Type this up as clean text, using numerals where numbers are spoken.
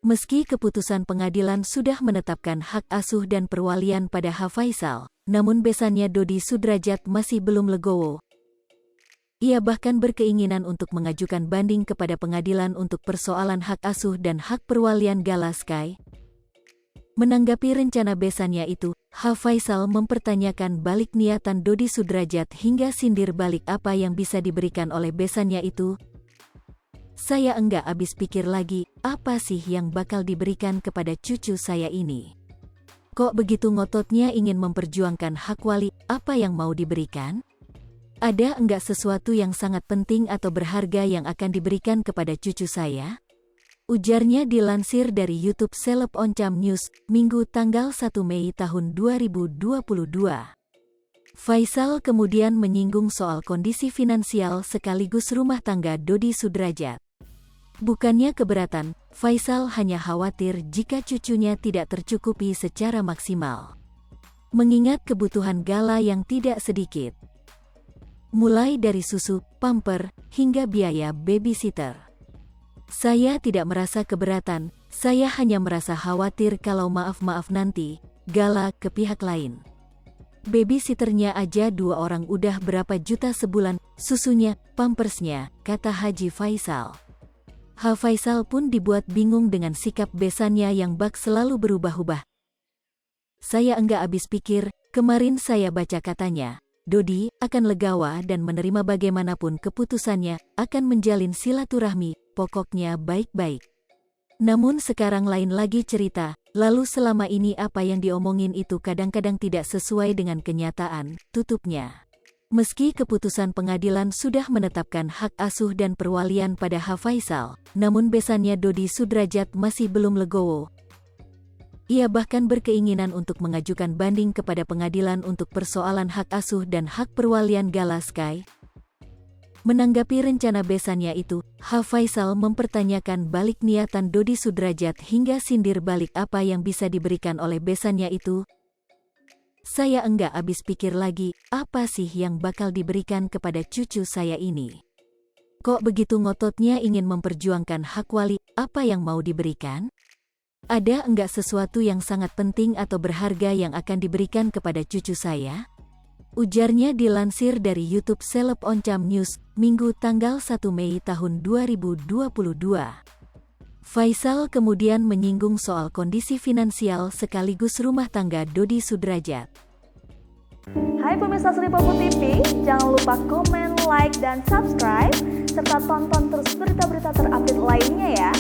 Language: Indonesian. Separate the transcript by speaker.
Speaker 1: Meski keputusan pengadilan sudah menetapkan hak asuh dan perwalian pada H. Faisal, namun besannya Dodi Sudrajat masih belum legowo. Ia bahkan berkeinginan untuk mengajukan banding kepada pengadilan untuk persoalan hak asuh dan hak perwalian Gala Sky. Menanggapi rencana besannya itu, H. Faisal mempertanyakan balik niatan Dodi Sudrajat hingga sindir balik apa yang bisa diberikan oleh besannya itu. Saya enggak habis pikir lagi, apa sih yang bakal diberikan kepada cucu saya ini? Kok begitu ngototnya ingin memperjuangkan hak wali, apa yang mau diberikan? Ada enggak sesuatu yang sangat penting atau berharga yang akan diberikan kepada cucu saya? Ujarnya dilansir dari YouTube Seleb Oncam News, Minggu tanggal 1 Mei tahun 2022. Faisal kemudian menyinggung soal kondisi finansial sekaligus rumah tangga Dodi Sudrajat. Bukannya keberatan, Faisal hanya khawatir jika cucunya tidak tercukupi secara maksimal. Mengingat kebutuhan Gala yang tidak sedikit. Mulai dari susu, pamper, hingga biaya babysitter. Saya tidak merasa keberatan, saya hanya merasa khawatir kalau maaf-maaf nanti, Gala ke pihak lain. Babysitternya aja 2 orang udah berapa juta sebulan, susunya, pampersnya, kata Haji Faisal. H. Faisal pun dibuat bingung dengan sikap besannya yang bak selalu berubah-ubah. Saya enggak habis pikir, kemarin saya baca katanya, Dodi akan legawa dan menerima bagaimanapun keputusannya, akan menjalin silaturahmi, pokoknya baik-baik. Namun sekarang lain lagi cerita, lalu selama ini apa yang diomongin itu kadang-kadang tidak sesuai dengan kenyataan, tutupnya. Meski keputusan pengadilan sudah menetapkan hak asuh dan perwalian pada H. Faisal, namun besannya Dodi Sudrajat masih belum legowo. Ia bahkan berkeinginan untuk mengajukan banding kepada pengadilan untuk persoalan hak asuh dan hak perwalian Gala Sky. Menanggapi rencana besannya itu, H. Faisal mempertanyakan balik niatan Dodi Sudrajat hingga sindir balik apa yang bisa diberikan oleh besannya itu. Saya enggak habis pikir lagi, apa sih yang bakal diberikan kepada cucu saya ini? Kok begitu ngototnya ingin memperjuangkan hak wali, apa yang mau diberikan? Ada enggak sesuatu yang sangat penting atau berharga yang akan diberikan kepada cucu saya? Ujarnya dilansir dari YouTube Seleb Oncam News, Minggu tanggal 1 Mei tahun 2022. Faisal kemudian menyinggung soal kondisi finansial sekaligus rumah tangga Dodi Sudrajat.
Speaker 2: Hai pemirsa Sri Popo TV, jangan lupa komen, like, dan subscribe, serta tonton terus berita-berita terupdate lainnya ya.